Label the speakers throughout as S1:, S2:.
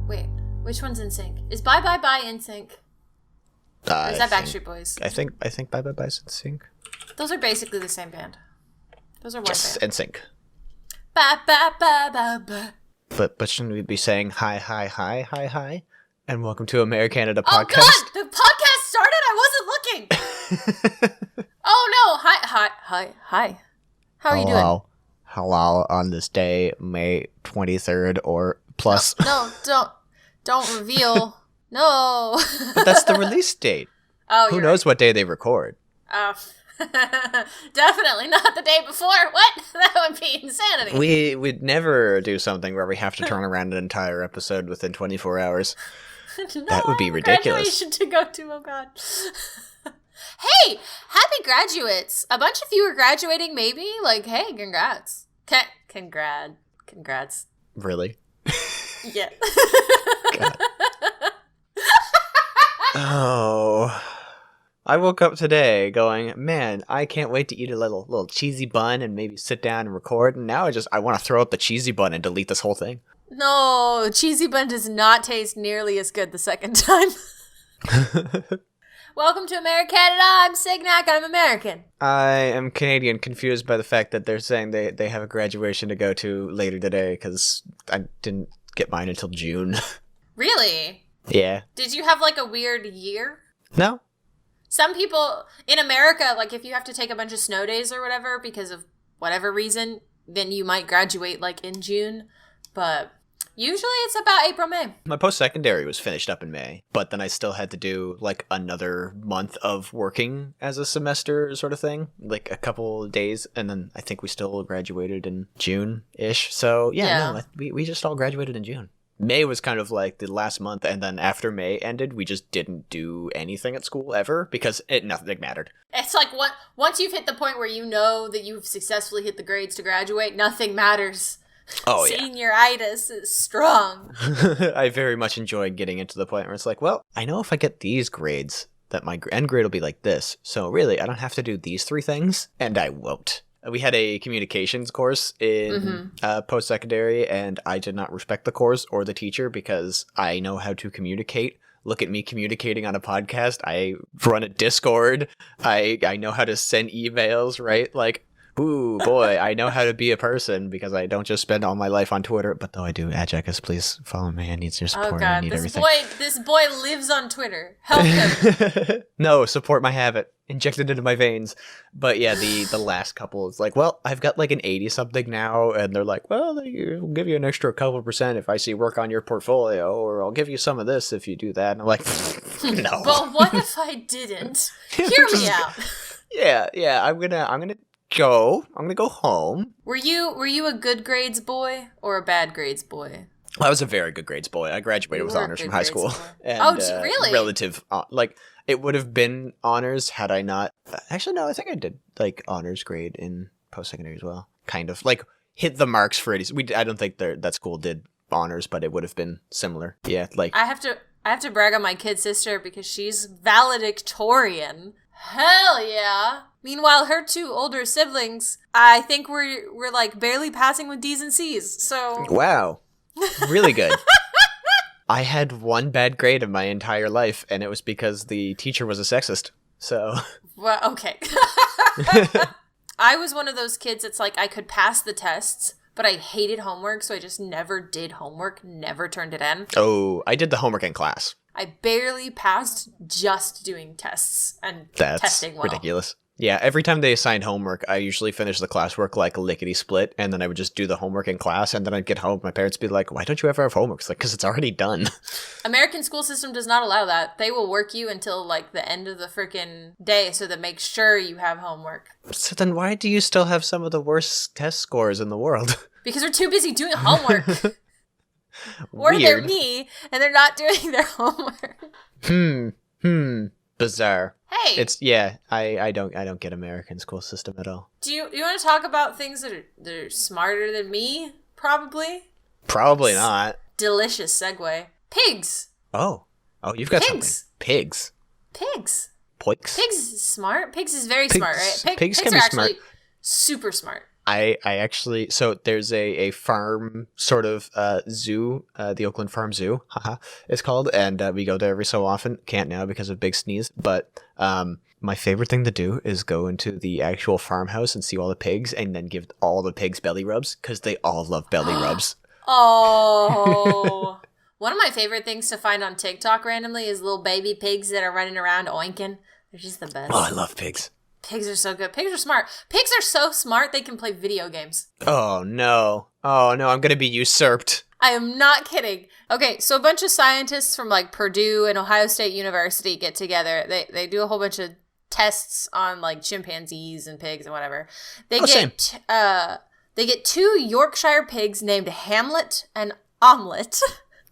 S1: Wait, which one's in sync? Is Bye Bye Bye in sync? Or is that Backstreet Boys?
S2: I think Bye Bye Bye's in sync.
S1: Those are basically the same band. Those are one band.
S2: In sync.
S1: Bye Bye Bye Bye Bye.
S2: But shouldn't we be saying hi, hi, hi, hi, hi, and welcome to AmeriCanada podcast?
S1: Oh God, the podcast started. I wasn't looking. Oh no! Hi. How are you doing?
S2: Hello on this day, May 23rd or plus.
S1: No, don't reveal. No.
S2: But that's the release date.
S1: Oh,
S2: who knows what day they record?
S1: Definitely not the day before. What? That would be insanity.
S2: We'd never do something where we have to turn around an entire episode within 24 hours.
S1: No,
S2: that would be ridiculous.
S1: Graduation to go to. Oh God. Hey, happy graduates! A bunch of you are graduating. Maybe like, hey, congrats. Congrats.
S2: Really?
S1: Yeah.
S2: Oh, I woke up today going, man, I can't wait to eat a little cheesy bun and maybe sit down and record. And now I want to throw up the cheesy bun and delete this whole thing.
S1: No, cheesy bun does not taste nearly as good the second time. Welcome to AmeriCanada. I'm Signac. I'm American.
S2: I am Canadian, confused by the fact that they're saying they have a graduation to go to later today because I didn't get mine until June.
S1: Really?
S2: Yeah.
S1: Did you have like a weird year?
S2: No.
S1: Some people in America, like if you have to take a bunch of snow days or whatever because of whatever reason, then you might graduate like in June. But usually it's about April, May.
S2: My post-secondary was finished up in May, but then I still had to do like another month of working as a semester sort of thing, like a couple of days, and then I think we still graduated in June-ish. So no, we just all graduated in June. May was kind of like the last month, and then after May ended, we just didn't do anything at school ever because nothing mattered.
S1: It's like once you've hit the point where you know that you've successfully hit the grades to graduate, nothing matters.
S2: Oh, yeah.
S1: Senioritis is strong.
S2: I very much enjoyed getting into the point where it's like, well, I know if I get these grades, that my end grade will be like this. So really, I don't have to do these three things, and I won't. We had a communications course in post-secondary, and I did not respect the course or the teacher because I know how to communicate. Look at me communicating on a podcast. I run a Discord. I know how to send emails, right? Like, ooh, boy, I know how to be a person because I don't just spend all my life on Twitter. But though I do, Adjecus, please follow me. I need your support.
S1: Oh God,
S2: I need everything.
S1: This boy lives on Twitter. Help him.
S2: No, support my habit. Inject it into my veins. But yeah, the last couple is like, well, I've got like an 80-something now. And they're like, well, we'll give you an extra couple % if I see work on your portfolio. Or I'll give you some of this if you do that. And I'm like, no.
S1: But what if I didn't? Hear me out.
S2: Yeah, I'm gonna go home.
S1: Were you a good grades boy or a bad grades boy?
S2: I was a very good grades boy. I graduated with honors from high school.
S1: And, really?
S2: Relative, like it would have been honors had I not. Actually, no. I think I did like honors grade in post-secondary as well. Kind of like hit the marks for it. I don't think that school did honors, but it would have been similar. Yeah, like
S1: I have to brag on my kid sister because she's valedictorian. Hell yeah. Meanwhile, her two older siblings, I think we're like barely passing with D's and C's. So
S2: wow, really good. I had one bad grade in my entire life, and it was because the teacher was a sexist. So
S1: well, okay. I was one of those kids. It's like I could pass the tests, but I hated homework, so I just never did homework. Never turned it in.
S2: Oh, I did the homework in class.
S1: I barely passed just doing tests and testing well.
S2: That's ridiculous. Yeah, every time they assigned homework, I usually finish the classwork like lickety-split, and then I would just do the homework in class, and then I'd get home, my parents would be like, why don't you ever have homework? It's like, because it's already done.
S1: American school system does not allow that. They will work you until like the end of the freaking day so that make sure you have homework.
S2: So then why do you still have some of the worst test scores in the world?
S1: Because they're too busy doing homework. Or they're me, and they're not doing their homework.
S2: Bizarre.
S1: Hey,
S2: I don't get American school system at all.
S1: Do you want to talk about things that are smarter than me? Probably
S2: not.
S1: Delicious segue. Pigs.
S2: Oh, you've got
S1: something.
S2: Pigs.
S1: Pigs
S2: is
S1: is smart. Pigs is very smart, right?
S2: Pigs
S1: are
S2: can be
S1: actually
S2: smart.
S1: super smart.
S2: I actually, so there's a farm sort of zoo, the Oakland Farm Zoo, haha, it's called, and we go there every so often. Can't now because of big sneeze, but my favorite thing to do is go into the actual farmhouse and see all the pigs, and then give all the pigs belly rubs because they all love belly rubs.
S1: Oh, one of my favorite things to find on TikTok randomly is little baby pigs that are running around oinking. They're just the best.
S2: Oh, I love pigs.
S1: Pigs are so good. Pigs are smart. Pigs are so smart they can play video games.
S2: Oh no, I'm gonna be usurped.
S1: I am not kidding. Okay, so a bunch of scientists from like Purdue and Ohio State University get together. They do a whole bunch of tests on like chimpanzees and pigs and whatever. They get two Yorkshire pigs named Hamlet and Omelette,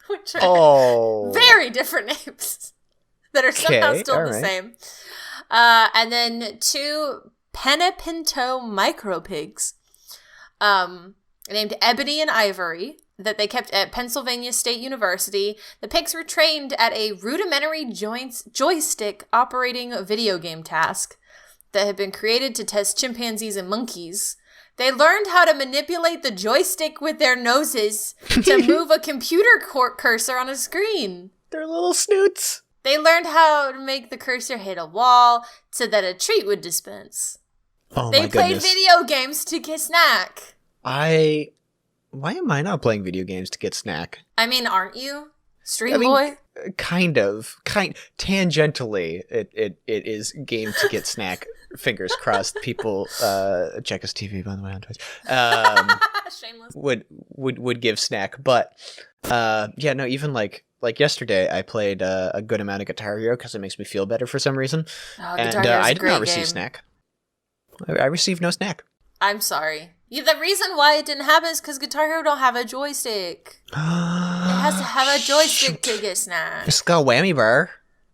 S1: which are very different names that are somehow still the same. And then two Penapinto micro pigs named Ebony and Ivory that they kept at Pennsylvania State University. The pigs were trained at a rudimentary joystick operating a video game task that had been created to test chimpanzees and monkeys. They learned how to manipulate the joystick with their noses to move a computer cursor on a screen.
S2: They're little snoots.
S1: They learned how to make the cursor hit a wall so that a treat would dispense.
S2: Oh,
S1: they played video games to get snack.
S2: Why am I not playing video games to get snack?
S1: I mean, aren't you? Stream boy?
S2: Kind tangentially, it is game to get snack. Fingers crossed. People, check us TV, by the way, on Twitch.
S1: Shameless.
S2: Would give snack, but yeah, no, even like yesterday, I played a good amount of Guitar Hero because it makes me feel better for some reason.
S1: Oh,
S2: and I did not receive snack. I received no snack.
S1: I'm sorry. The reason why it didn't happen is because Guitar Hero don't have a joystick. It has to have a joystick to get snack.
S2: It's got a whammy bar.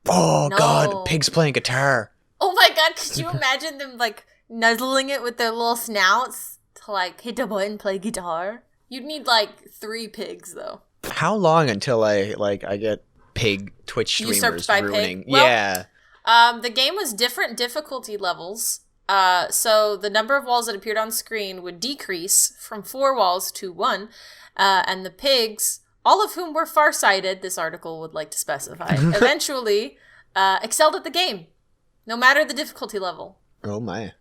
S2: Oh,
S1: no.
S2: God. Pigs playing guitar.
S1: Oh, my God. Could you imagine them, like, nuzzling it with their little snouts to, like, hit the button, play guitar? You'd need, like, 3 pigs, though.
S2: How long until I get pig Twitch streamers
S1: usurped by
S2: ruining?
S1: Pig? Well,
S2: yeah.
S1: The game was different difficulty levels. So the number of walls that appeared on screen would decrease from 4 walls to 1. And the pigs, all of whom were farsighted, this article would like to specify, eventually excelled at the game, no matter the difficulty level.
S2: Oh my.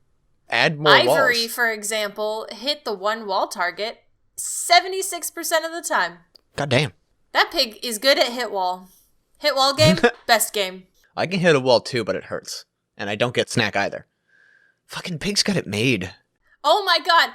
S2: Add more
S1: Ivory,
S2: walls.
S1: for example, hit the 1 wall target 76% of the time.
S2: God damn.
S1: That pig is good at hit wall. Hit wall game, best game.
S2: I can hit a wall too, but it hurts. And I don't get snack either. Fucking pigs got it made.
S1: Oh my God.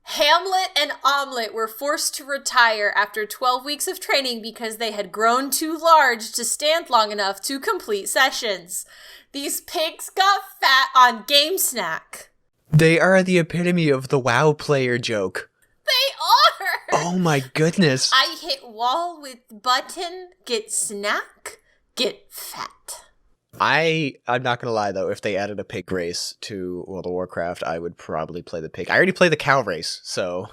S1: Hamlet and Omelette were forced to retire after 12 weeks of training because they had grown too large to stand long enough to complete sessions. These pigs got fat on game snack.
S2: They are the epitome of the WoW player joke.
S1: They are!
S2: Oh my goodness.
S1: I hit wall with button, get snack, get fat.
S2: I'm not gonna lie though, if they added a pig race to World of Warcraft, I would probably play the pig. I already play the cow race, so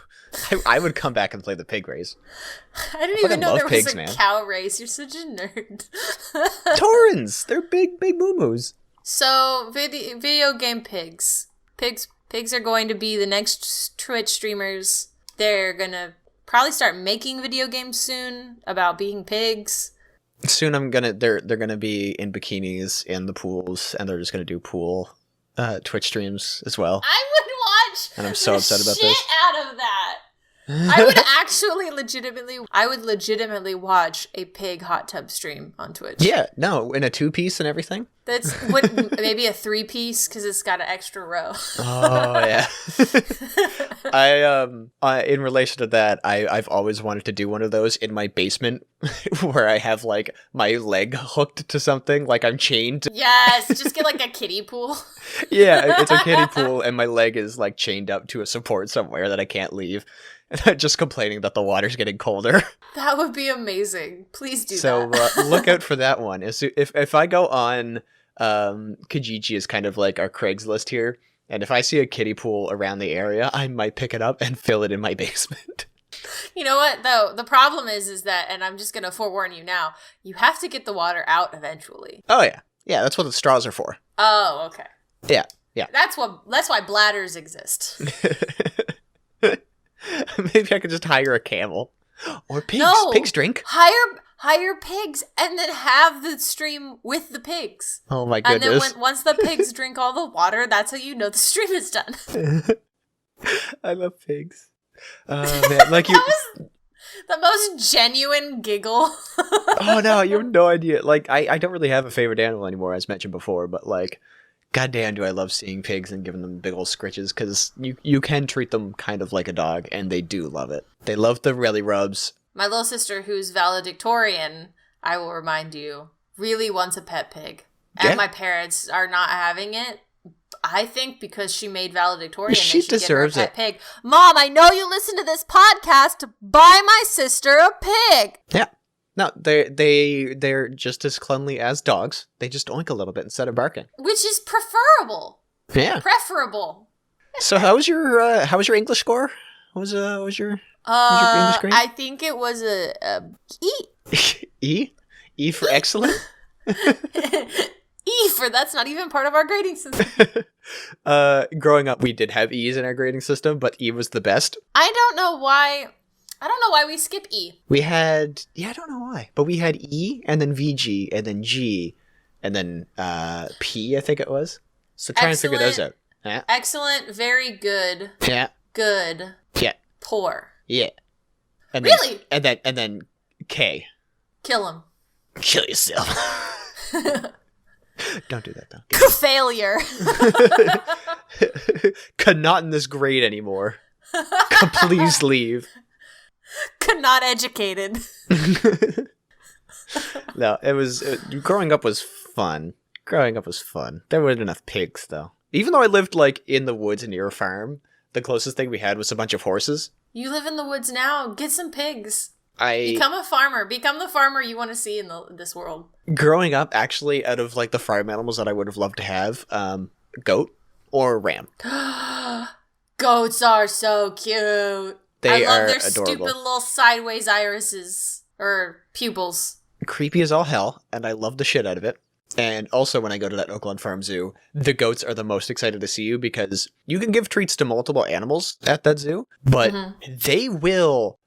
S2: I would come back and play the pig race.
S1: I didn't even know there was
S2: pigs,
S1: a
S2: man.
S1: cow race. You're such a nerd.
S2: Taurens! They're big moo-moos.
S1: So, video game pigs. Pigs are going to be the next Twitch streamers. They're gonna probably start making video games soon about being pigs.
S2: Soon they're gonna be in bikinis in the pools, and they're just gonna do pool Twitch streams as well.
S1: I would watch
S2: and I'm so upset about
S1: shit
S2: this.
S1: out of that. I would legitimately watch a pig hot tub stream on Twitch.
S2: Yeah, no, in a 2-piece and everything.
S1: That's maybe a 3-piece because it's got an extra row.
S2: Oh yeah. In relation to that, I've always wanted to do one of those in my basement, where I have like my leg hooked to something, like I'm chained.
S1: Yes, just get like a kiddie pool.
S2: Yeah, it's a kiddie pool, and my leg is like chained up to a support somewhere that I can't leave. And I'm just complaining that the water's getting colder.
S1: That would be amazing. Please do
S2: that. So look out for that one. If I go on Kijiji is kind of like our Craigslist here, and if I see a kiddie pool around the area, I might pick it up and fill it in my basement.
S1: You know what, though? The problem is that, and I'm just going to forewarn you now, you have to get the water out eventually.
S2: Oh, yeah. Yeah, that's what the straws are for.
S1: Oh, okay.
S2: Yeah, yeah.
S1: That's why bladders exist.
S2: Maybe I could just hire a camel. Or pigs.
S1: No,
S2: Pigs drink.
S1: Hire pigs and then have the stream with the pigs.
S2: Oh my goodness.
S1: And then once the pigs drink all the water, that's how you know the stream is done.
S2: I love pigs. Man, like you.
S1: That was the most genuine giggle.
S2: Oh no, you have no idea. Like I don't really have a favorite animal anymore, as mentioned before, but like, goddamn, do I love seeing pigs and giving them big old scritches, because you can treat them kind of like a dog, and they do love it. They love the belly rubs.
S1: My little sister, who's valedictorian, I will remind you, really wants a pet pig. And
S2: Yeah.
S1: my parents are not having it. I think because she made valedictorian,
S2: She
S1: they should
S2: deserves
S1: give her a pet pig. Mom, I know you listen to this podcast. Buy my sister a pig.
S2: Yeah. No, they're just as cleanly as dogs. They just oink a little bit instead of barking.
S1: Which is preferable.
S2: Yeah.
S1: Preferable.
S2: So how was your English score? What was your English grade?
S1: I think it was a E.
S2: E? E for excellent?
S1: E for that's not even part of our grading system.
S2: Growing up, we did have E's in our grading system, but E was the best.
S1: I don't know why we skip E.
S2: We had, I don't know why, but we had E and then VG and then G and then P, I think it was. So try and figure those out. Yeah.
S1: Excellent, very good,
S2: Yeah.
S1: good,
S2: Yeah.
S1: poor.
S2: Yeah. And
S1: Really?
S2: Then, and then K.
S1: Kill him.
S2: Kill yourself. Don't do that though.
S1: Failure.
S2: Not in this grade anymore. Please leave.
S1: Not educated.
S2: No, it was growing up was fun. There weren't enough pigs though. Even though I lived like in the woods near a farm, the closest thing we had was a bunch of horses.
S1: You live in the woods now. Get some pigs.
S2: I
S1: Become a farmer. Become the farmer you want to see in this world.
S2: growing up, actually, out of like the farm animals that I would have loved to have, goat or ram.
S1: Goats are so cute.
S2: They
S1: I love
S2: are
S1: their
S2: adorable.
S1: stupid little sideways irises or pupils.
S2: Creepy as all hell, and I love the shit out of it. And also, when I go to that Oakland Farm Zoo, the goats are the most excited to see you because you can give treats to multiple animals at that zoo, but they will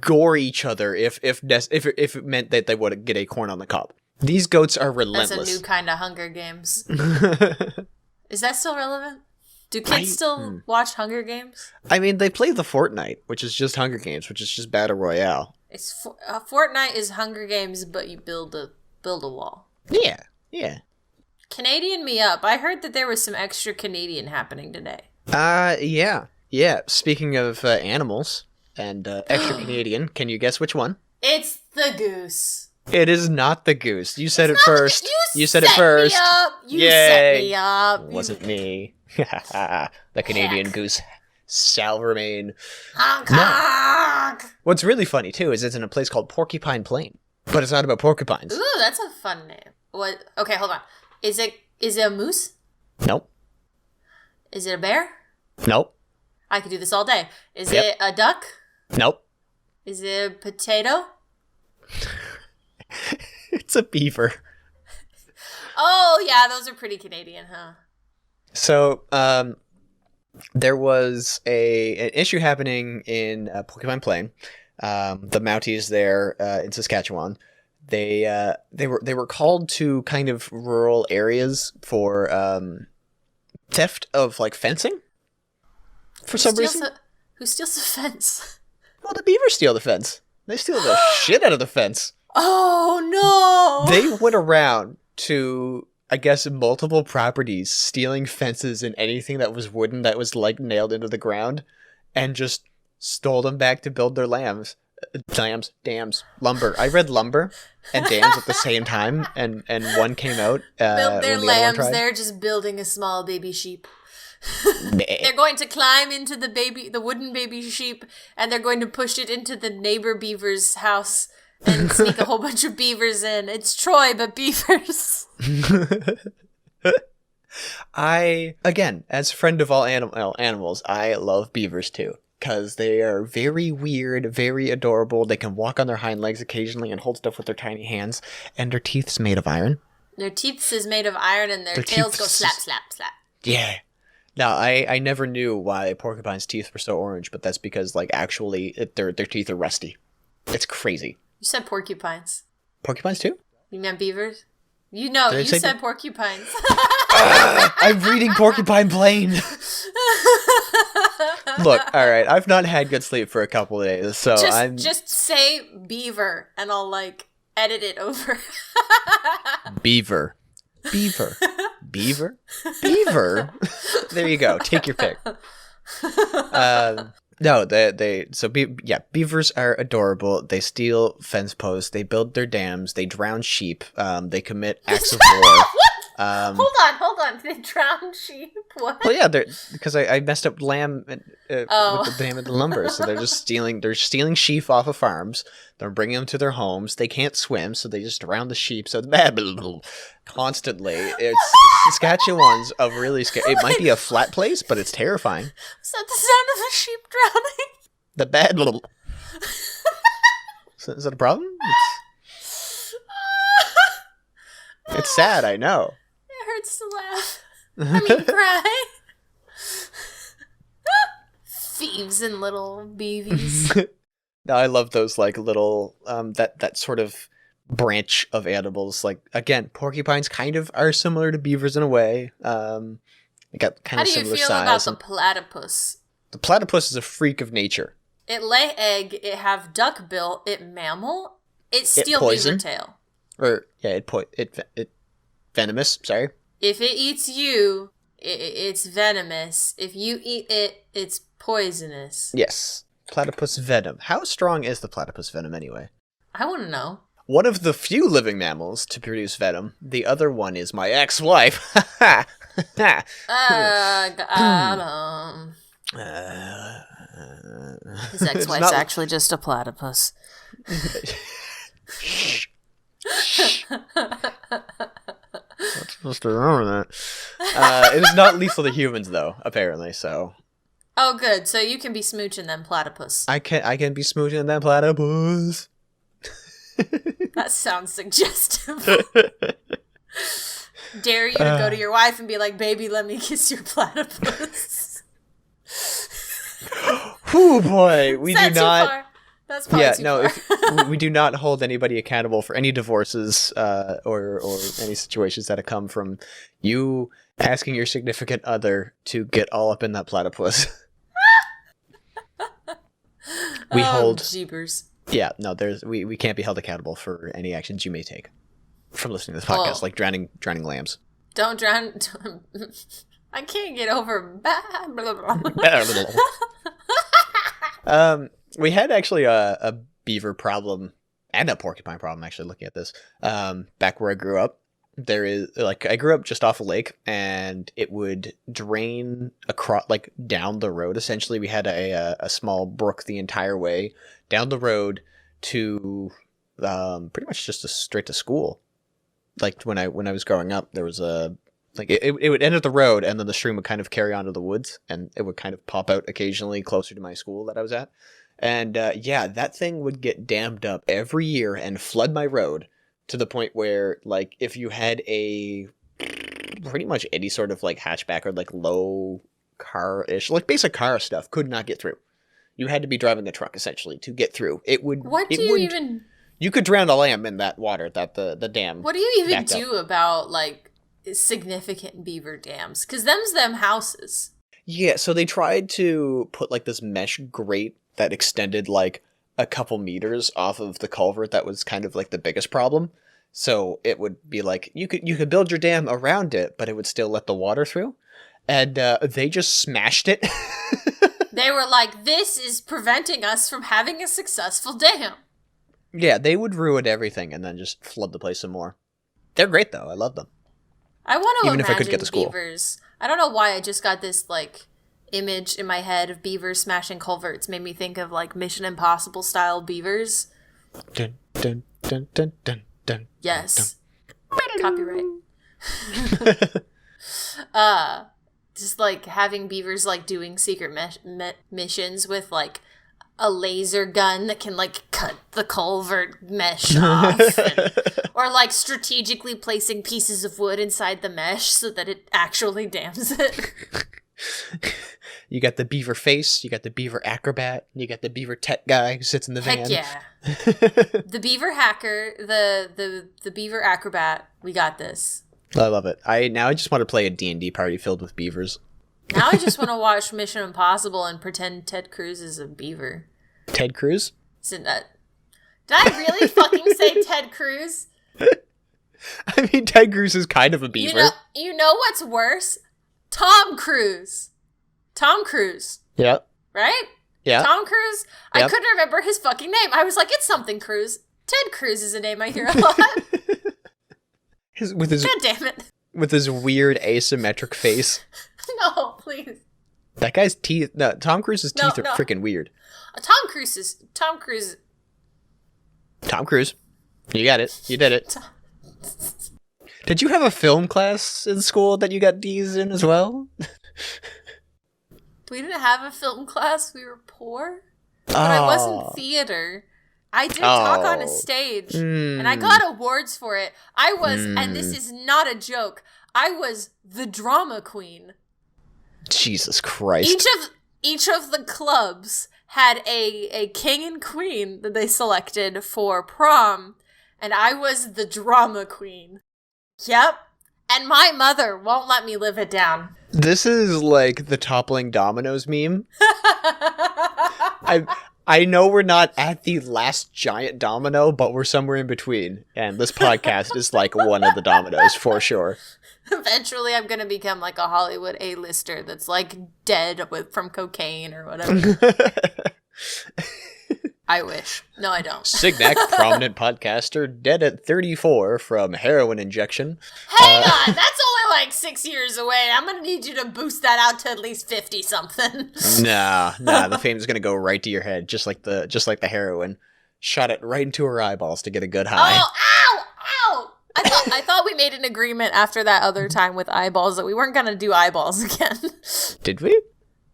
S2: gore each other if it meant that they would get a corn on the cob. These goats are relentless.
S1: That's a new kind of Hunger Games. Is that still relevant? Do kids still watch Hunger Games?
S2: I mean, they play the Fortnite, which is just Hunger Games, which is just Battle Royale.
S1: It's Fortnite is Hunger Games, but you build a wall.
S2: Yeah.
S1: Canadian me up. I heard that there was some extra Canadian happening today.
S2: Yeah. Speaking of animals and extra Canadian, can you guess which one?
S1: It's the goose.
S2: It is not the goose. You said it first. You said it first.
S1: You set me up.
S2: It wasn't me. The Canadian goose shall remain.
S1: Honk, honk.
S2: What's really funny too is it's in a place called Porcupine Plain, but it's not about porcupines.
S1: Ooh, that's a fun name. What? Okay, hold on. Is it a moose?
S2: Nope.
S1: Is it a bear?
S2: Nope.
S1: I could do this all day. Is
S2: Yep.
S1: it a duck?
S2: Nope.
S1: Is it a potato?
S2: It's a beaver.
S1: Oh, yeah, those are pretty Canadian, huh?
S2: So, there was an issue happening in Porcupine Plain. The Mounties there in Saskatchewan, they were called to kind of rural areas for theft of like fencing. For some reason,
S1: Who steals the fence?
S2: well, the beavers steal the fence. They steal the shit out of the fence.
S1: Oh no!
S2: They went around to, I guess, multiple properties, stealing fences and anything that was wooden that was like nailed into the ground, and just stole them back to build their dams, lumber. I read lumber and dams at the same time, and one came out.
S1: Build their
S2: when the other one
S1: lambs.
S2: tried.
S1: They're just building a small baby sheep. They're going to climb into the wooden baby sheep, and they're going to push it into the neighbor beaver's house and sneak a whole bunch of beavers in. It's Troy, but beavers.
S2: Again, as friend of all animals, I love beavers too. Because they are very weird, very adorable. They can walk on their hind legs occasionally and hold stuff with their tiny hands. And their teeth's made of iron.
S1: Their teeth is made of iron, and their tails go slap, slap, slap.
S2: Yeah. Now, I never knew why porcupines' teeth were so orange, but that's because, like, actually, their teeth are rusty. It's crazy.
S1: You said porcupines.
S2: Porcupines, too?
S1: You meant beavers? You know, you said porcupines.
S2: I'm reading Porcupine Plain. Look, all right, I've not had good sleep for a couple of days, so
S1: just say beaver, and I'll, like, edit it over.
S2: Beaver. Beaver. Beaver? Beaver? There you go. Take your pick. No, beavers are adorable. They steal fence posts. They build their dams. They drown sheep. They commit acts of war.
S1: Hold on. They drown sheep? What?
S2: Well, yeah, because I messed up lamb with the dam and the lumber, so they're stealing sheep off of farms. They're bringing them to their homes. They can't swim, so they just drown the sheep. So constantly, it's Saskatchewan's a really scary. It might be a flat place, but it's terrifying.
S1: Is that the sound of a sheep drowning?
S2: The bad little. Is that a problem? It's sad, I know.
S1: It hurts to laugh. I mean, cry. Thieves and little beavies.
S2: No, I love those, like, little, that sort of branch of animals. Like, again, porcupines kind of are similar to beavers in a way. They got kind of similar size. How do you feel
S1: about the platypus?
S2: The platypus is a freak of nature.
S1: It lay egg, it have duck bill, it mammal, it steal beaver tail.
S2: Or, yeah, it venomous, sorry.
S1: If it eats you, it's venomous. If you eat it, it's poisonous.
S2: Yes. Platypus venom. How strong is the platypus venom anyway?
S1: I want to know.
S2: One of the few living mammals to produce venom. The other one is my ex-wife.
S1: Got him. His ex-wife's actually just a platypus.
S2: Not supposed to remember that. It is not lethal to humans, though, apparently, so...
S1: Oh, good. So you can be smooching them platypus.
S2: I can be smooching them platypus.
S1: That sounds suggestive. Dare you to go to your wife and be like, baby, let me kiss your platypus.
S2: Oh boy, we do not...
S1: Far? That's probably too far.
S2: We do not hold anybody accountable for any divorces or any situations that have come from you asking your significant other to get all up in that platypus. We hold
S1: jeepers.
S2: Yeah, no, we can't be held accountable for any actions you may take from listening to this podcast, like drowning lambs.
S1: Don't drown. I can't get over.
S2: We had actually a beaver problem and a porcupine problem. Actually, looking at this, back where I grew up, there is I grew up just off a lake, and it would drain across down the road. Essentially, we had a small brook the entire way down the road to pretty much just straight to school. Like when I was growing up, there was it would end at the road, and then the stream would kind of carry on to the woods, and it would kind of pop out occasionally closer to my school that I was at. And that thing would get dammed up every year and flood my road to the point where, if you had a pretty much any sort of hatchback or low car-ish, basic car stuff, could not get through. You had to be driving a truck essentially to get through. You could drown a lamb in that water that the dam.
S1: What do you even do about significant beaver dams? Because them's them houses.
S2: Yeah, so they tried to put this mesh grate that extended a couple meters off of the culvert. That was kind of the biggest problem. So it would be you could build your dam around it, but it would still let the water through. And they just smashed it.
S1: They were like, this is preventing us from having a successful dam.
S2: Yeah, they would ruin everything and then just flood the place some more. They're great though. I love them.
S1: I want to
S2: imagine if I could get to school.
S1: Beavers. I don't know why I just got this image in my head of beavers smashing culverts. Made me think of Mission Impossible style beavers.
S2: Dun, dun, dun, dun, dun, dun,
S1: yes. Dun. Copyright. Just having beavers doing secret missions with a laser gun that can cut the culvert mesh off, or strategically placing pieces of wood inside the mesh so that it actually dams it.
S2: You got the beaver face, you got the beaver acrobat, you got the beaver tech guy who sits in the van.
S1: Heck yeah. The beaver hacker, the beaver acrobat, we got this.
S2: I love it. I just want to play a D&D party filled with beavers.
S1: Now I just want to watch Mission Impossible and pretend Ted Cruz is a beaver.
S2: Ted Cruz?
S1: Did I really fucking say Ted Cruz?
S2: I mean, Ted Cruz is kind of a beaver.
S1: You know what's worse? Tom Cruise. Tom Cruise.
S2: Yep.
S1: Right?
S2: Yeah.
S1: Tom Cruise?
S2: Yep.
S1: I couldn't remember his fucking name. I was like, it's something Cruise. Ted Cruz is a name I hear a lot. God damn it.
S2: With his weird asymmetric face.
S1: No, please.
S2: That guy's teeth. No, Tom Cruise's teeth are freaking weird.
S1: Tom Cruise.
S2: Tom Cruise. You got it. You did it. Did you have a film class in school that you got D's in as well?
S1: We didn't have a film class. We were poor. But I wasn't theater. I did talk on a stage, and I got awards for it. I was, and this is not a joke, I was the drama queen.
S2: Jesus Christ.
S1: Each of the clubs had a king and queen that they selected for prom, and I was the drama queen. Yep. And my mother won't let me live it down.
S2: This is like the toppling dominoes meme. I know we're not at the last giant domino, but we're somewhere in between. And this podcast is like one of the dominoes for sure.
S1: Eventually I'm going to become like a Hollywood A-lister that's like dead from cocaine or whatever. I wish. No, I don't.
S2: Signac, prominent podcaster, dead at 34 from heroin injection.
S1: Hang on, that's only like 6 years away. I'm going to need you to boost that out to at least 50-something.
S2: Nah, the fame's going to go right to your head, just like the heroin. Shot it right into her eyeballs to get a good high.
S1: Oh, ow! I thought we made an agreement after that other time with eyeballs that we weren't going to do eyeballs again.
S2: Did we?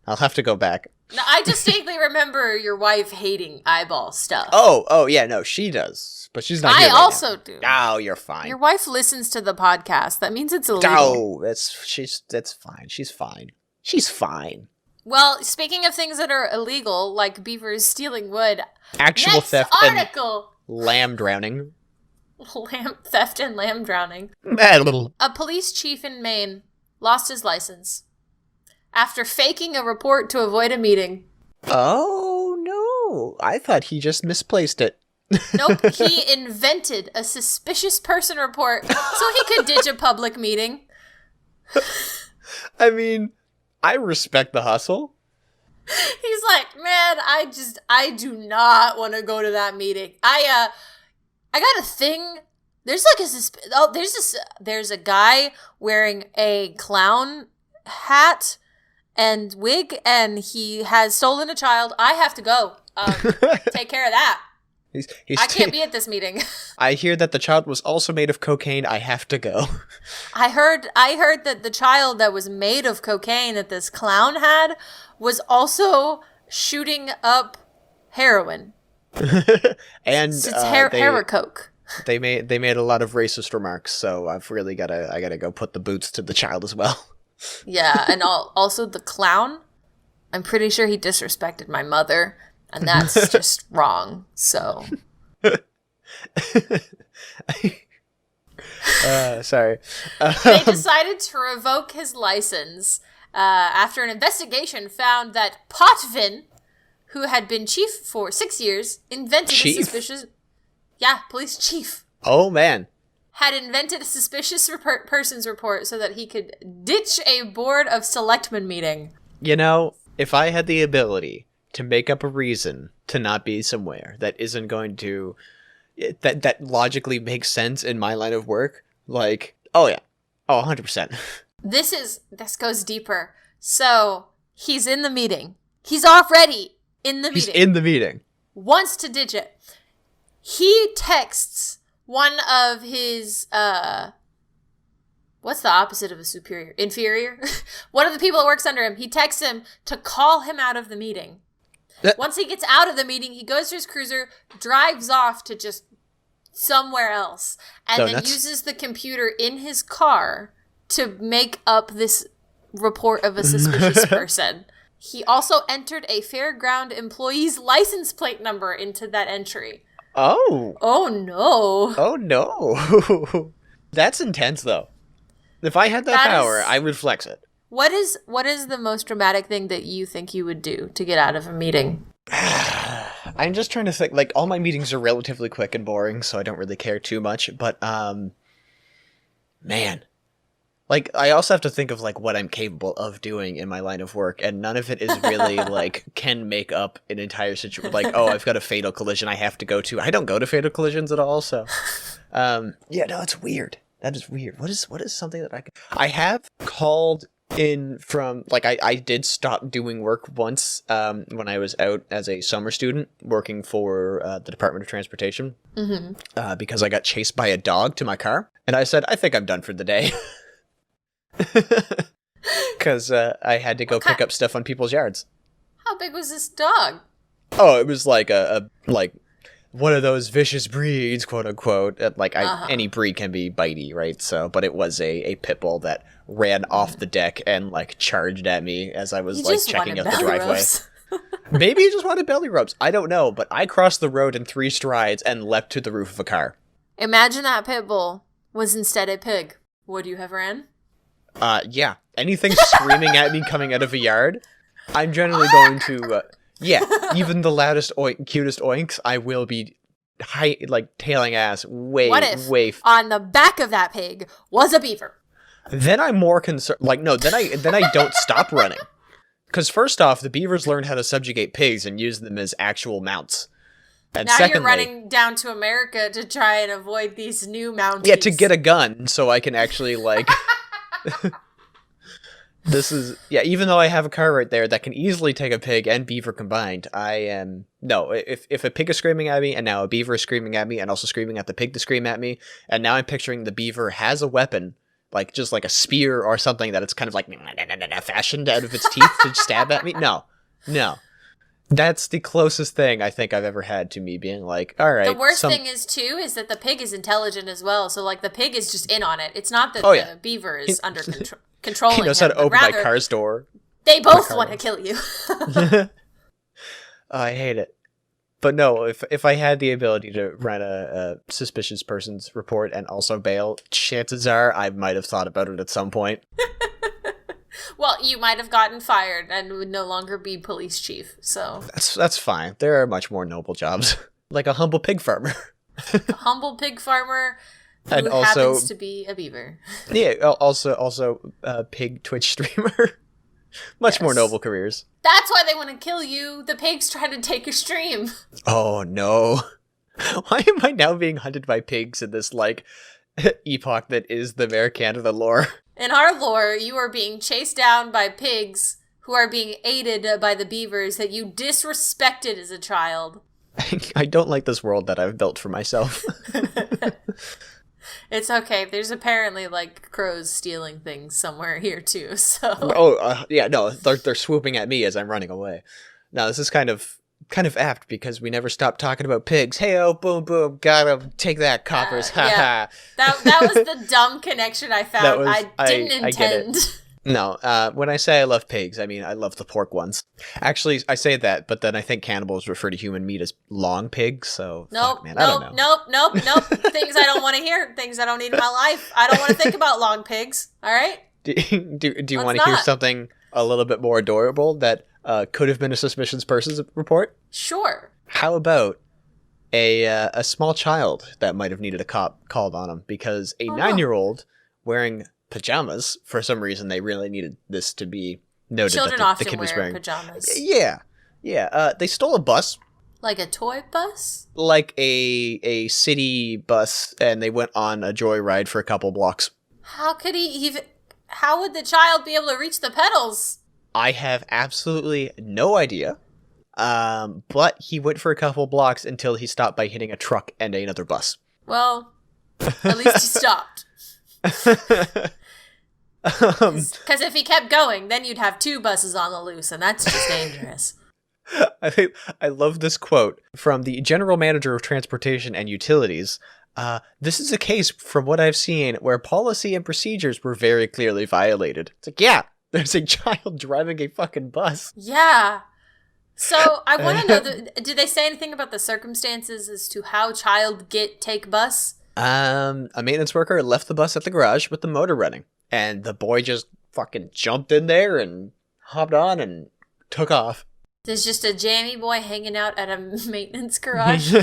S2: I'll have to go back.
S1: No, I distinctly remember your wife hating eyeball stuff.
S2: Oh, yeah, no, she does. But she's not here right
S1: also
S2: now.
S1: do.
S2: Oh, you're fine.
S1: Your wife listens to the podcast. That means it's illegal.
S2: Oh, that's fine. She's fine. She's fine.
S1: Well, speaking of things that are illegal, like beavers stealing wood.
S2: Actual
S1: next
S2: theft
S1: article.
S2: And lamb drowning.
S1: Theft and lamb drowning. A police chief in Maine lost his license after faking a report to avoid a meeting.
S2: Oh, no. I thought he just misplaced it.
S1: Nope, he invented a suspicious person report so he could ditch a public meeting.
S2: I mean, I respect the hustle.
S1: He's like, man, I do not want to go to that meeting. I got a thing. There's like there's a guy wearing a clown hat and wig, and he has stolen a child. I have to go. Take care of that. I can't be at this meeting.
S2: I hear that the child was also made of cocaine. I have to go.
S1: I heard that the child that was made of cocaine that this clown had was also shooting up heroin.
S2: And
S1: it's Heracoke.
S2: They made a lot of racist remarks, so I've really gotta go put the boots to the child as well.
S1: Yeah, and also the clown. I'm pretty sure he disrespected my mother. And that's just wrong, so.
S2: Sorry.
S1: They decided to revoke his license after an investigation found that Potvin, who had been chief for 6 years, invented a suspicious... Yeah, police chief.
S2: Oh, man.
S1: Had invented a suspicious persons report so that he could ditch a board of selectmen meeting.
S2: You know, if I had the ability to make up a reason to not be somewhere that isn't going to, that logically makes sense in my line of work, like, oh yeah, 100%.
S1: This goes deeper. So, he's in the meeting. He's already in the meeting.
S2: He's in the meeting.
S1: Wants to ditch it. He texts one of his, what's the opposite of a superior? Inferior? One of the people that works under him. He texts him to call him out of the meeting. Once he gets out of the meeting, he goes to his cruiser, drives off to just somewhere else, and then uses the computer in his car to make up this report of a suspicious person. He also entered a fairground employee's license plate number into that entry.
S2: Oh.
S1: Oh, no.
S2: Oh, no. That's intense, though. If I had that power, I would flex it.
S1: What is the most dramatic thing that you think you would do to get out of a meeting?
S2: I'm just trying to think. Like, all my meetings are relatively quick and boring, so I don't really care too much. But, man. Like, I also have to think of, like, what I'm capable of doing in my line of work, and none of it is really, like, can make up an entire situation. Like, oh, I've got a fatal collision I have to go to. I don't go to fatal collisions at all, so. Yeah, no, it's weird. That is weird. What is something that I have called in from, like, I did stop doing work once when I was out as a summer student working for the Department of Transportation because I got chased by a dog to my car, and I said, I think I'm done for the day. Because I had to go pick up stuff on people's yards.
S1: How big was this dog?
S2: Oh, it was like a one of those vicious breeds, quote unquote. Like any breed can be bitey, right? So, but it was a pit bull that ran off the deck and like charged at me as I was like checking out the driveway. Maybe he just wanted belly rubs. I don't know, but I crossed the road in 3 strides and leapt to the roof of a car. Imagine
S1: that pit bull was instead a pig. Would you have ran?
S2: Yeah. Anything screaming at me coming out of a yard, I'm generally going to, even the loudest, cutest oinks, I will be tailing ass way,
S1: what if on the back of that pig was a beaver?
S2: Then I'm more concerned, then I don't stop running. Because first off, the beavers learned how to subjugate pigs and use them as actual mounts. And
S1: now
S2: secondly,
S1: you're running down to America to try and avoid these new mounties.
S2: Yeah, to get a gun so I can actually, this is, even though I have a car right there that can easily take a pig and beaver combined, if a pig is screaming at me, and now a beaver is screaming at me, and also screaming at the pig to scream at me, and now I'm picturing the beaver has a weapon, just like a spear or something that it's kind of like fashioned out of its teeth to stab at me. No. That's the closest thing I think I've ever had to me being like, all right.
S1: The worst thing is, too, is that the pig is intelligent as well. So, the pig is just in on it. It's not that the beaver is under controlling him.
S2: He knows how to open my car's door.
S1: They both want to kill you.
S2: I hate it. But no, if I had the ability to run a suspicious person's report and also bail, chances are I might have thought about it at some point.
S1: Well, you might have gotten fired and would no longer be police chief, so...
S2: That's fine. There are much more noble jobs. Like a humble pig farmer.
S1: A humble pig farmer who and also, happens to be a beaver.
S2: Yeah, also a pig Twitch streamer. Much more noble careers.
S1: That's why they want to kill you. The pigs trying to take your stream.
S2: Oh, no. Why am I now being hunted by pigs in this, epoch that is the AmeriCanada lore?
S1: In our lore, you are being chased down by pigs who are being aided by the beavers that you disrespected as a child.
S2: I don't like this world that I've built for myself.
S1: It's okay. There's apparently, crows stealing things somewhere here, too, so...
S2: Oh, no, they're swooping at me as I'm running away. Now, this is kind of apt because we never stopped talking about pigs. Hey-oh, boom, boom, got him. Take that, coppers. Ha ha.
S1: That was the dumb connection I found. I didn't intend.
S2: No, when I say I love pigs, I mean I love the pork ones. Actually, I say that, but then I think cannibals refer to human meat as long pigs, so...
S1: Nope. Things I don't want to hear. Things I don't need in my life. I don't want to think about long pigs, all right?
S2: Do you want to hear something a little bit more adorable that could have been a suspicious person's report?
S1: Sure.
S2: How about a small child that might have needed a cop called on him because a 9-year-old wearing pajamas, for some reason they really needed this to be noted.
S1: Children
S2: that
S1: often
S2: the kid was
S1: wear
S2: wearing
S1: pajamas.
S2: Yeah. They stole a bus.
S1: Like a toy bus?
S2: Like a city bus, and they went on a joyride for a couple blocks.
S1: How would the child be able to reach the pedals?
S2: I have absolutely no idea. But he went for a couple blocks until he stopped by hitting a truck and another bus.
S1: Well, at least he stopped. Because if he kept going, then you'd have 2 buses on the loose, and that's just dangerous.
S2: I love this quote from the General Manager of Transportation and Utilities. This is a case, from what I've seen, where policy and procedures were very clearly violated. It's like, yeah, There's a child driving a fucking bus.
S1: Yeah. So I want to know, did they say anything about the circumstances as to how child take bus?
S2: A maintenance worker left the bus at the garage with the motor running, and the boy just fucking jumped in there and hopped on and took off.
S1: There's just a jammy boy hanging out at a maintenance garage.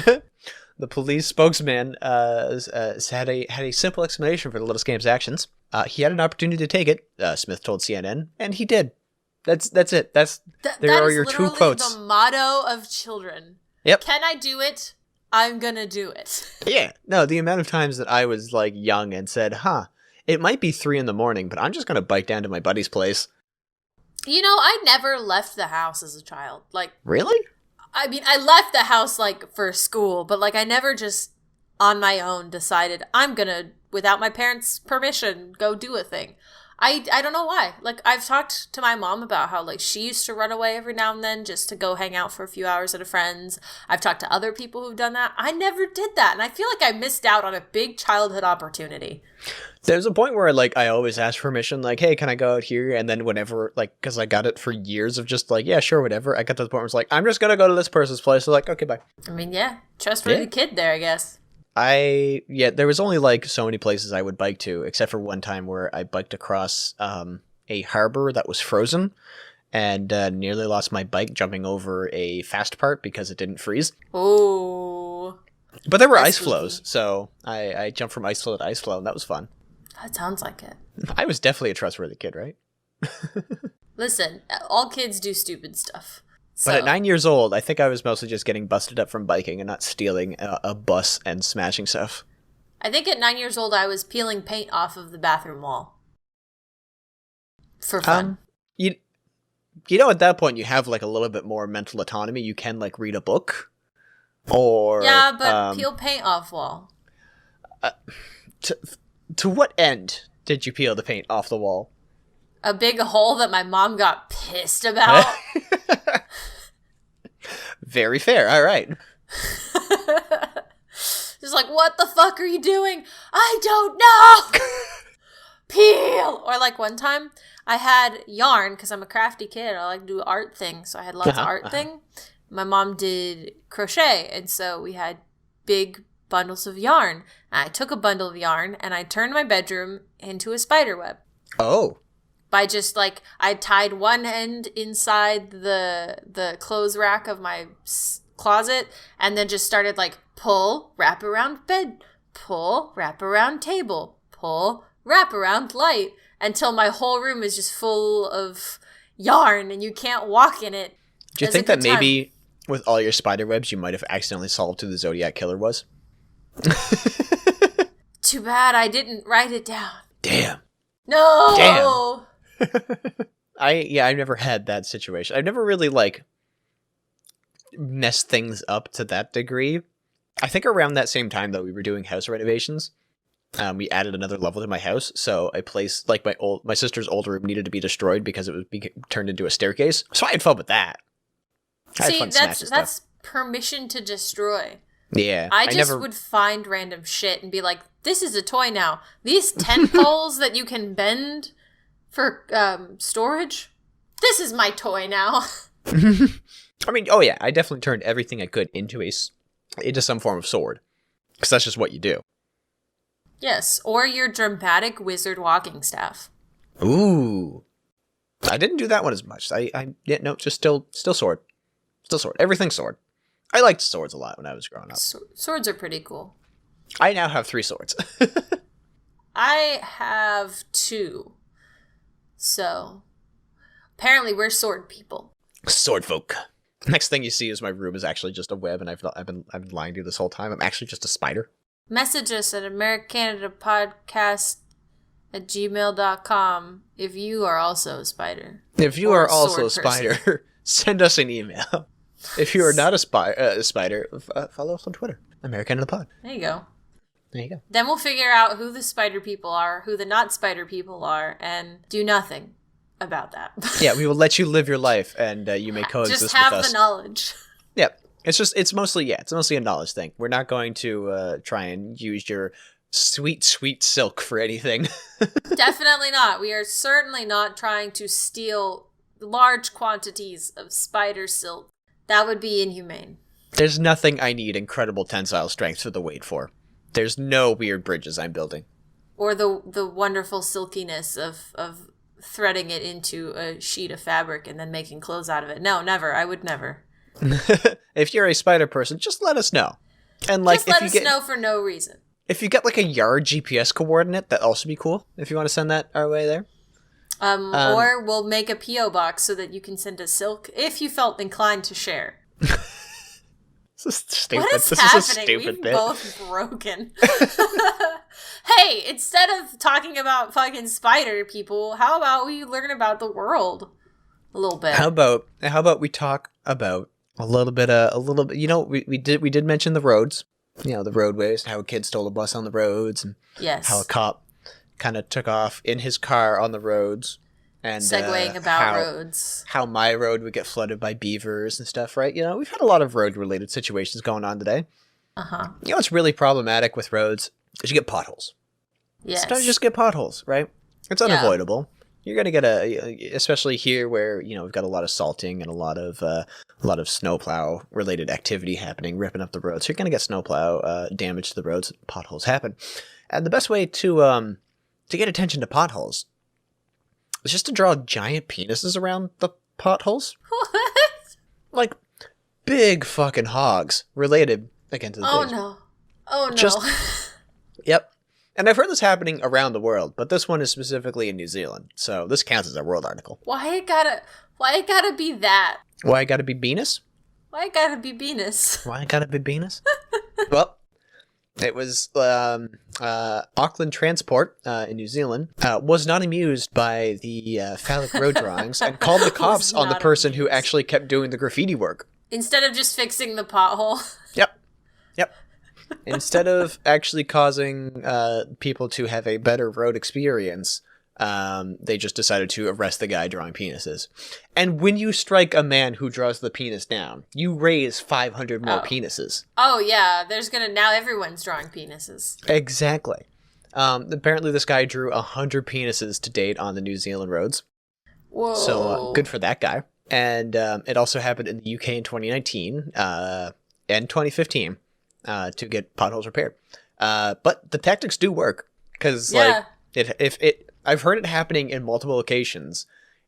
S2: The police spokesman had a simple explanation for the little scamp's actions. He had an opportunity to take it, Smith told CNN, and he did. That's it. There are your 2 quotes.
S1: The motto of children.
S2: Yep.
S1: Can I do it? I'm gonna do it.
S2: Yeah. No, the amount of times that I was like young and said, it might be 3 a.m, but I'm just gonna bike down to my buddy's place.
S1: You know, I never left the house as a child. Like,
S2: really?
S1: I mean, I left the house, like, for school, but, like, I never just, on my own, decided I'm gonna, without my parents' permission, go do a thing. I don't know why. Like, I've talked to my mom about how, like, she used to run away every now and then just to go hang out for a few hours at a friend's. I've talked to other people who've done that. I never did that, and I feel like I missed out on a big childhood opportunity.
S2: There's a point where, like, I always ask permission, like, hey, can I go out here? And then whenever, like, because I got it for years of just, like, yeah, sure, whatever. I got to the point where it's like, I'm just going to go to this person's place. So, like, okay, bye.
S1: I mean, yeah, trustworthy kid there, I guess.
S2: There was only, like, so many places I would bike to, except for one time where I biked across a harbor that was frozen and nearly lost my bike jumping over a fast part because it didn't freeze.
S1: Oh.
S2: But there were ice flows, so I jumped from ice flow to ice flow, and that was fun.
S1: That sounds like it.
S2: I was definitely a trustworthy kid, right?
S1: Listen, all kids do stupid stuff. So.
S2: But at 9 years old, I think I was mostly just getting busted up from biking and not stealing a bus and smashing stuff.
S1: I think at 9 years old, I was peeling paint off of the bathroom wall. For fun.
S2: You know, at that point, you have, like, a little bit more mental autonomy. You can, like, read a book. Or...
S1: Yeah, but peel paint off wall.
S2: To what end did you peel the paint off the wall?
S1: A big hole that my mom got pissed about.
S2: Very fair. All right.
S1: She's like, what the fuck are you doing? I don't know. Peel. Or like one time I had yarn because I'm a crafty kid. I like to do art things. So I had lots of art thing. My mom did crochet. And so we had big bundles of yarn. And I took a bundle of yarn and I turned my bedroom into a spider web.
S2: Oh.
S1: By just like, I tied one end inside the clothes rack of my closet and then just started like pull, wrap around bed, pull, wrap around table, pull, wrap around light until my whole room is just full of yarn and you can't walk in it.
S2: Do you think that maybe with all your spider webs you might have accidentally solved who the Zodiac Killer was?
S1: Too bad I didn't write it down.
S2: Damn.
S1: No.
S2: Damn. I've never had that situation. I've never really like messed things up to that degree. I think around that same time though, we were doing house renovations. We added another level to my house, so a place like my sister's old room needed to be destroyed because it was turned into a staircase. So I had fun with that.
S1: See, that's permission to destroy.
S2: Yeah,
S1: I just would find random shit and be like, "This is a toy now. These tent poles that you can bend for storage. This is my toy now."
S2: I mean, oh yeah, I definitely turned everything I could into some form of sword, because that's just what you do.
S1: Yes, or your dramatic wizard walking staff.
S2: Ooh, I didn't do that one as much. Just still sword, still sword. Everything's sword. I liked swords a lot when I was growing up.
S1: Swords are pretty cool.
S2: I now have 3 swords.
S1: I have 2. So, apparently we're sword people.
S2: Sword folk. Next thing you see is my room is actually just a web, and I've been lying to you this whole time. I'm actually just a spider.
S1: Message us at AmeriCanadaPodcast@gmail.com if you are also a spider.
S2: If you are also a spider, send us an email. If you are not a spider, follow us on Twitter. AmeriCanadaPod.
S1: There you go.
S2: There you go.
S1: Then we'll figure out who the spider people are, who the not spider people are, and do nothing about that.
S2: Yeah, we will let you live your life, and you may coexist with us.
S1: Just have the knowledge.
S2: Yeah, it's mostly a knowledge thing. We're not going to try and use your sweet, sweet silk for anything.
S1: Definitely not. We are certainly not trying to steal large quantities of spider silk. That would be inhumane.
S2: There's nothing I need incredible tensile strength for the weight for. There's no weird bridges I'm building.
S1: Or the wonderful silkiness of threading it into a sheet of fabric and then making clothes out of it. No, never. I would never.
S2: If you're a spider person, just let us know. And like,
S1: just let us know for no reason.
S2: If you get like a yard GPS coordinate, that'd also be cool. If you want to send that our way there.
S1: Or we'll make a P.O. box so that you can send us silk if you felt inclined to share.
S2: This is stupid.
S1: What is
S2: this
S1: happening?
S2: Is a stupid
S1: We've
S2: bit.
S1: both broken. Hey, instead of talking about fucking spider people, how about we learn about the world a little bit?
S2: How about we talk about a little bit? You know, we did mention the roads. You know, the roadways, how a kid stole a bus on the roads, and
S1: yes,
S2: how a cop kind of took off in his car on the roads. And
S1: segueing about roads.
S2: How my road would get flooded by beavers and stuff, right? You know, we've had a lot of road-related situations going on today. Uh-huh. You know what's really problematic with roads is you get potholes.
S1: Yes.
S2: Sometimes you just get potholes, right? It's unavoidable. Yeah. You're going to get especially here where, you know, we've got a lot of salting and a lot of snowplow-related activity happening, ripping up the roads. So you're going to get snowplow damage to the roads. Potholes happen. And the best way to get attention to potholes is just to draw giant penises around the potholes.
S1: What?
S2: Like, big fucking hogs related, again, to the pigs.
S1: Oh, no.
S2: Yep. And I've heard this happening around the world, but this one is specifically in New Zealand. So this counts as a world article.
S1: Why it gotta be that?
S2: Why it gotta be Venus?
S1: Why it gotta be Venus?
S2: Why it gotta be Venus? Well, it was Auckland Transport in New Zealand was not amused by the phallic road drawings and called the cops on the person who actually kept doing the graffiti work.
S1: Instead of just fixing the pothole.
S2: Yep. Instead of actually causing people to have a better road experience, they just decided to arrest the guy drawing penises. And when you strike a man who draws the penis down, you raise 500 more penises.
S1: Oh, yeah. Now everyone's drawing penises.
S2: Exactly. Apparently this guy drew 100 penises to date on the New Zealand roads.
S1: Whoa.
S2: So good for that guy. And it also happened in the UK in 2019 and 2015 to get potholes repaired. But the tactics do work because I've heard it happening in multiple locations,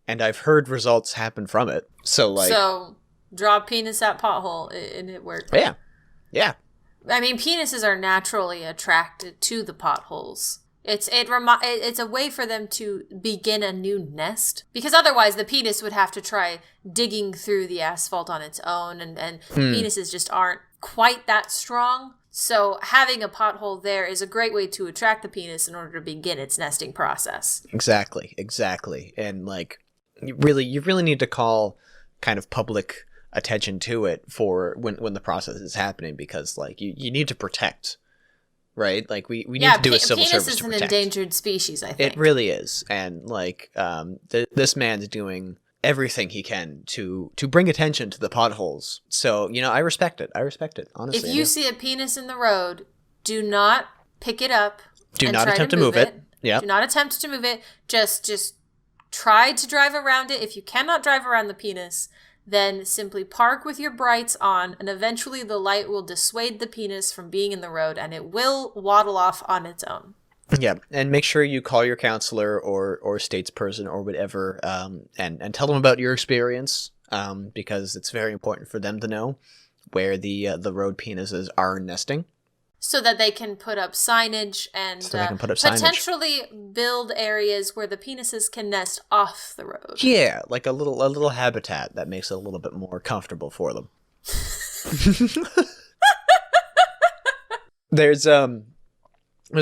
S2: and I've heard results happen from it. So
S1: draw penis at pothole, and it worked.
S2: Yeah.
S1: I mean, penises are naturally attracted to the potholes. It's a way for them to begin a new nest, because otherwise the penis would have to try digging through the asphalt on its own, and penises just aren't quite that strong. So having a pothole there is a great way to attract the penis in order to begin its nesting process.
S2: Exactly. And like, you really need to call kind of public attention to it for when the process is happening, because like you need to protect, right? Like we need to do a civil service to protect.
S1: Penis is an endangered species, I think.
S2: It really is. And like this man's doing everything he can to bring attention to the potholes. So, you know, I respect it, honestly.
S1: If you see a penis in the road, do not pick it up.
S2: Do not attempt to move it. Yeah.
S1: Do not attempt to move it. Just try to drive around it. If you cannot drive around the penis, then simply park with your brights on, and eventually the light will dissuade the penis from being in the road, and it will waddle off on its own.
S2: Yeah, and make sure you call your counselor or statesperson or whatever, and tell them about your experience, because it's very important for them to know where the road penises are nesting,
S1: so that they can put up signage and potentially build areas where the penises can nest off the road. Yeah,
S2: like a little habitat that makes it a little bit more comfortable for them. There's a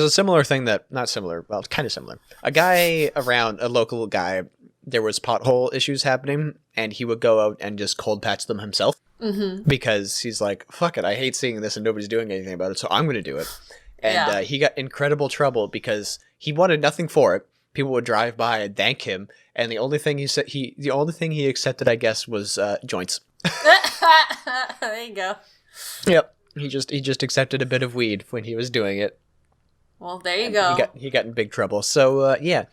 S2: similar thing not similar, well, kind of similar. A local guy, there was pothole issues happening, and he would go out and just cold patch them himself. Mm-hmm. Because he's like, fuck it, I hate seeing this and nobody's doing anything about it, so I'm going to do it. And he got incredible trouble because he wanted nothing for it. People would drive by and thank him, and the only thing he accepted, I guess, was joints.
S1: There you go.
S2: Yep. He just accepted a bit of weed when he was doing it.
S1: Well, there you go.
S2: He got in big trouble. So, yeah.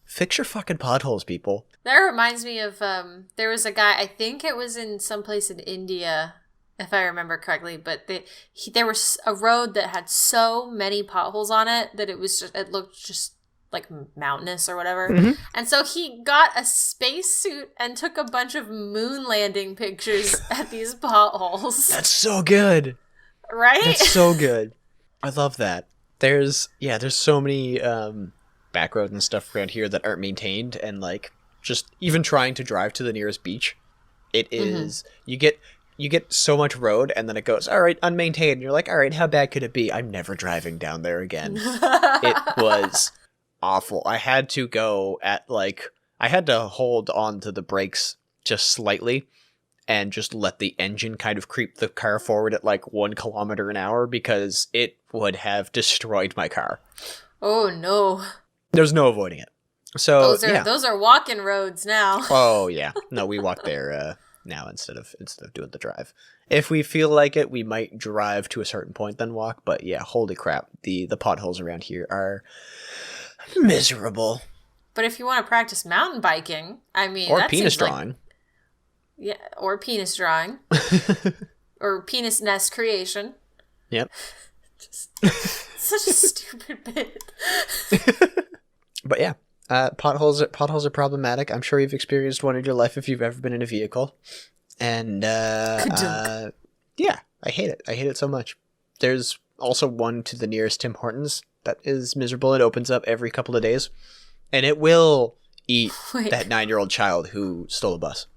S2: Fix your fucking potholes, people.
S1: That reminds me of, there was a guy, I think it was in someplace in India, if I remember correctly, but there was a road that had so many potholes on it that it looked just like mountainous or whatever. Mm-hmm. And so he got a spacesuit and took a bunch of moon landing pictures at these potholes.
S2: That's so good.
S1: Right?
S2: That's so good. I love that. There's so many back roads and stuff around here that aren't maintained, and like just even trying to drive to the nearest beach, it is you get so much road, and then it goes, all right, unmaintained, and you're like, all right, how bad could it be? I'm never driving down there again. It was awful. I had to hold on to the brakes just slightly and just let the engine kind of creep the car forward at like 1 kilometer an hour, because it would have destroyed my car.
S1: Oh no.
S2: There's no avoiding it. So
S1: those are walking roads now.
S2: Oh yeah. No, we walk there now instead of doing the drive. If we feel like it, we might drive to a certain point then walk, but yeah, holy crap. The potholes around here are miserable.
S1: But if you want to practice mountain biking, I mean,
S2: or penis drawing.
S1: Yeah, or penis drawing. Or penis nest creation.
S2: Yep.
S1: Just such a stupid bit.
S2: But yeah, potholes are problematic. I'm sure you've experienced one in your life if you've ever been in a vehicle. And yeah, I hate it. I hate it so much. There's also one to the nearest Tim Hortons that is miserable. It opens up every couple of days, and it will eat that 9-year-old child who stole a bus.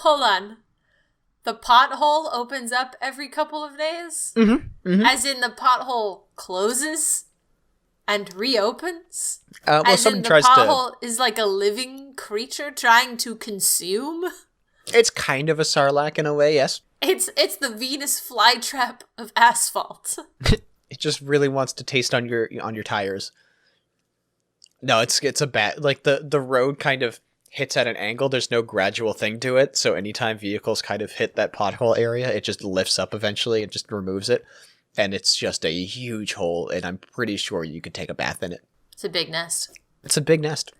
S1: Hold on. The pothole opens up every couple of days?
S2: Mm-hmm. Mm-hmm.
S1: As in the pothole closes and reopens?
S2: Well,
S1: as
S2: someone
S1: in the
S2: tries
S1: pothole is like a living creature trying to consume?
S2: It's kind of a sarlacc in a way, yes.
S1: It's the Venus flytrap of asphalt.
S2: It just really wants to taste on your tires. No, it's a bad, like the road kind of hits at an angle. There's no gradual thing to it, so anytime vehicles kind of hit that pothole area, it just lifts up eventually and just removes it, and it's just a huge hole, and I'm pretty sure you could take a bath in it.
S1: It's a big nest.
S2: It's a big nest.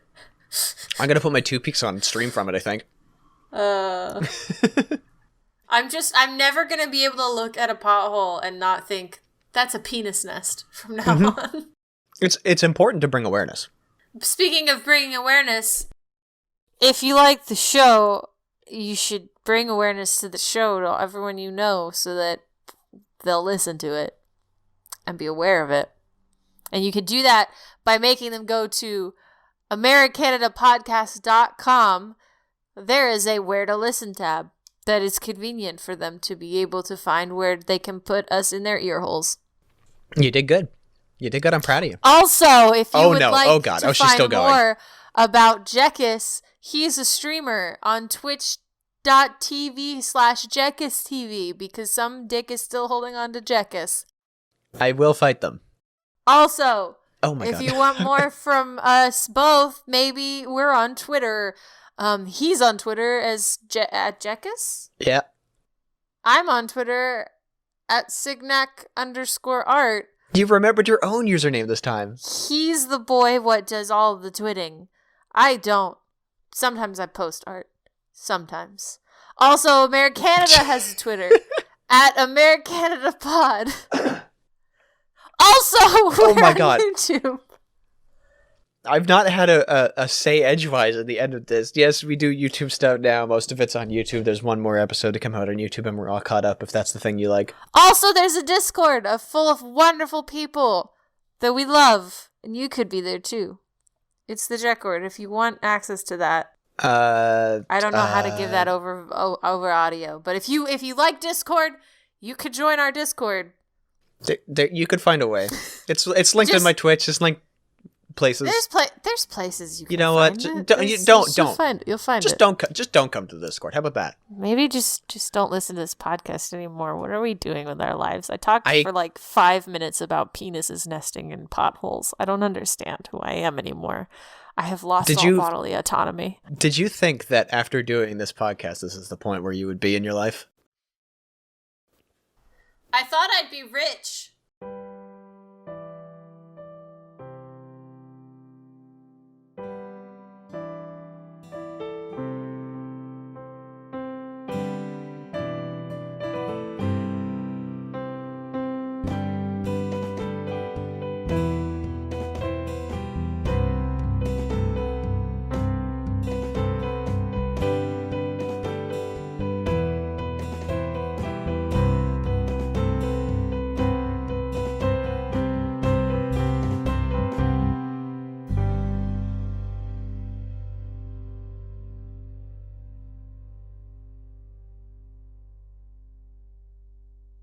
S2: I'm gonna put my 2 peaks on stream from it, I think.
S1: I'm never gonna be able to look at a pothole and not think that's a penis nest from now on.
S2: It's important to bring awareness.
S1: Speaking of bringing awareness, if you like the show, you should bring awareness to the show to everyone you know so that they'll listen to it and be aware of it. And you can do that by making them go to AmeriCanadaPodcast.com. There is a Where to Listen tab that is convenient for them to be able to find where they can put us in their ear holes.
S2: You did good. You did good. I'm proud of you.
S1: Also, if you would like to
S2: she's still
S1: find
S2: going.
S1: more about Jekis, he's a streamer on twitch.tv/JekisTV because some dick is still holding on to Jekis.
S2: I will fight them.
S1: Also,
S2: if
S1: you want more from us both, maybe we're on Twitter. He's on Twitter as at Jekis.
S2: Yeah.
S1: I'm on Twitter at Signac_art.
S2: You remembered your own username this time.
S1: He's the boy what does all of the twitting. I don't. Sometimes I post art. Sometimes. Also, AmeriCanada has a Twitter at AmeriCanadaPod. Also, we're on YouTube.
S2: I've not had a say edgewise at the end of this. Yes, we do YouTube stuff now. Most of it's on YouTube. There's one more episode to come out on YouTube, and we're all caught up if that's the thing you like.
S1: Also, there's a Discord full of wonderful people that we love, and you could be there too. It's the Jekord if you want access to that. I don't know how to give that over audio, but if you like Discord, you could join our Discord.
S2: You could find a way. It's linked in my Twitch. It's linked places.
S1: There's places you can.
S2: You know
S1: find
S2: what?
S1: Don't. You'll find it.
S2: Just don't come to the Discord. How about that?
S1: Maybe just don't listen to this podcast anymore. What are we doing with our lives? I talked for like 5 minutes about penises nesting in potholes. I don't understand who I am anymore. I have lost all bodily autonomy.
S2: Did you think that after doing this podcast, this is the point where you would be in your life?
S1: I thought I'd be rich.